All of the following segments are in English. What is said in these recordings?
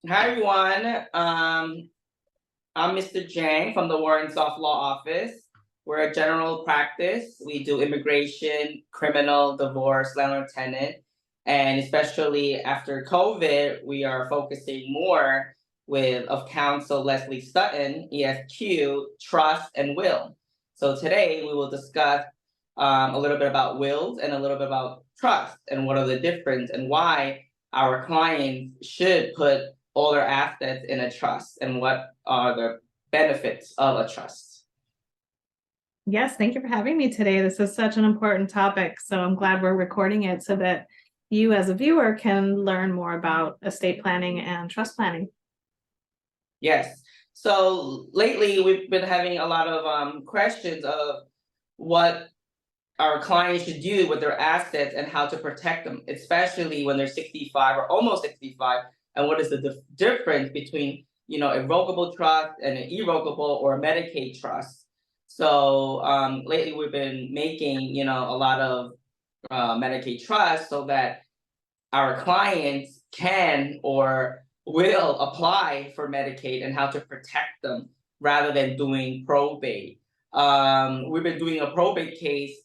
Hi everyone. I'm Mr. Jiang from the Woronzoff Law Office. We're a general practice. We do immigration, criminal, divorce, landlord tenant, and especially after COVID, we are focusing more with of counsel Leslie Sutton, ESQ, trust and will. So today we will discuss a little bit about wills and a little bit about trust and what are the difference and why our clients should put all their assets in a trust and what are the benefits of a trust. Yes, thank you for having me today. This is such an important topic, so I'm glad we're recording it so that you as a viewer can learn more about estate planning and trust planning. Yes. So lately we've been having a lot of questions of what our clients should do with their assets and how to protect them, especially when they're 65 or almost 65. And what is the difference between, irrevocable trust and an irrevocable or a Medicaid trust? So lately we've been making, a lot of Medicaid trusts so that our clients can or will apply for Medicaid and how to protect them rather than doing probate. We've been doing a probate case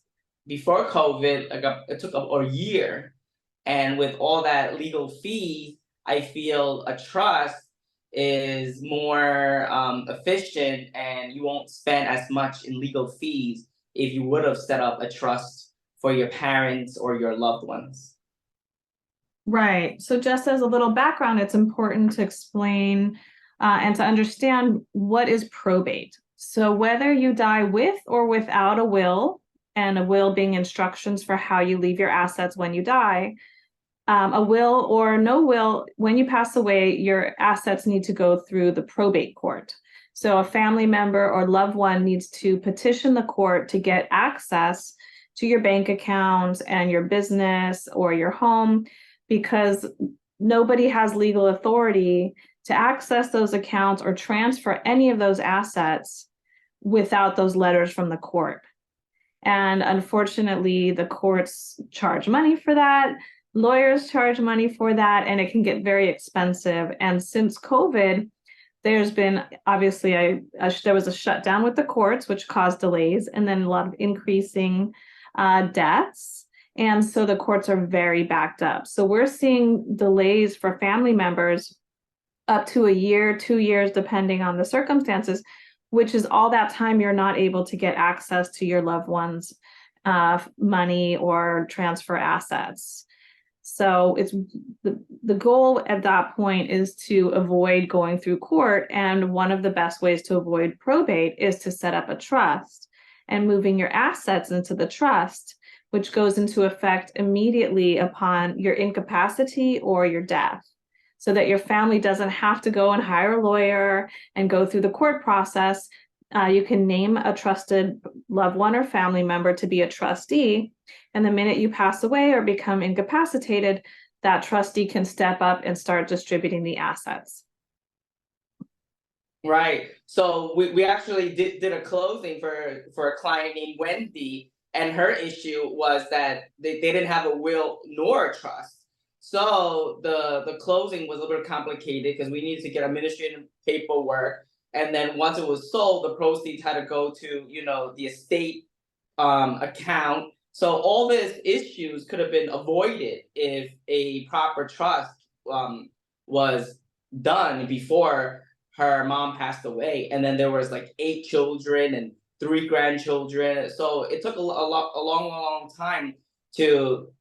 before COVID. It took a year, and with all that legal fees, I feel a trust is more efficient, and you won't spend as much in legal fees if you would have set up a trust for your parents or your loved ones. Right. So just as a little background, it's important to explain and to understand what is probate. So whether you die with or without a will, and a will being instructions for how you leave your assets when you die, a will or no will, when you pass away, your assets need to go through the probate court. So a family member or loved one needs to petition the court to get access to your bank accounts and your business or your home, because nobody has legal authority to access those accounts or transfer any of those assets without those letters from the court. And unfortunately, the courts charge money for that. Lawyers charge money for that, and it can get very expensive. And since COVID, there's been obviously there was a shutdown with the courts, which caused delays, and then a lot of increasing deaths. And so the courts are very backed up. So we're seeing delays for family members up to a year, 2 years, depending on the circumstances, which is all that time you're not able to get access to your loved one's money or transfer assets. So it's the goal at that point is to avoid going through court. And one of the best ways to avoid probate is to set up a trust and moving your assets into the trust, which goes into effect immediately upon your incapacity or your death, so that your family doesn't have to go and hire a lawyer and go through the court process. You can name a trusted loved one or family member to be a trustee. And the minute you pass away or become incapacitated, that trustee can step up and start distributing the assets. Right. So we actually did a closing for a client named Wendy, and her issue was that they didn't have a will nor a trust. So the closing was a little bit complicated because we needed to get administrative paperwork. And then once it was sold, the proceeds had to go to, the estate account. So all these issues could have been avoided if a proper trust was done before her mom passed away. And then there was like 8 children and 3 grandchildren. So it took a long time to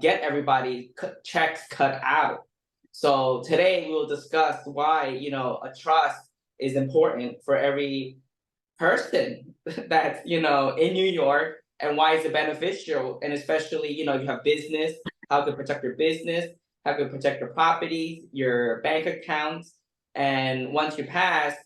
get everybody checks cut out. So today we will discuss why, a trust is important for every person that's, in New York, and why is it beneficial. And especially, you have business, how to protect your business, how to protect your properties, your bank accounts. And once you pass,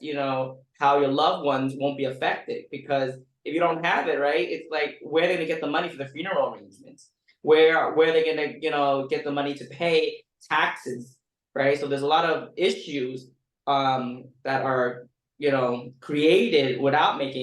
how your loved ones won't be affected. Because if you don't have it, right, it's like, where are they gonna get the money for the funeral arrangements? Where are they gonna, get the money to pay taxes, right? So there's a lot of issues that are, created without making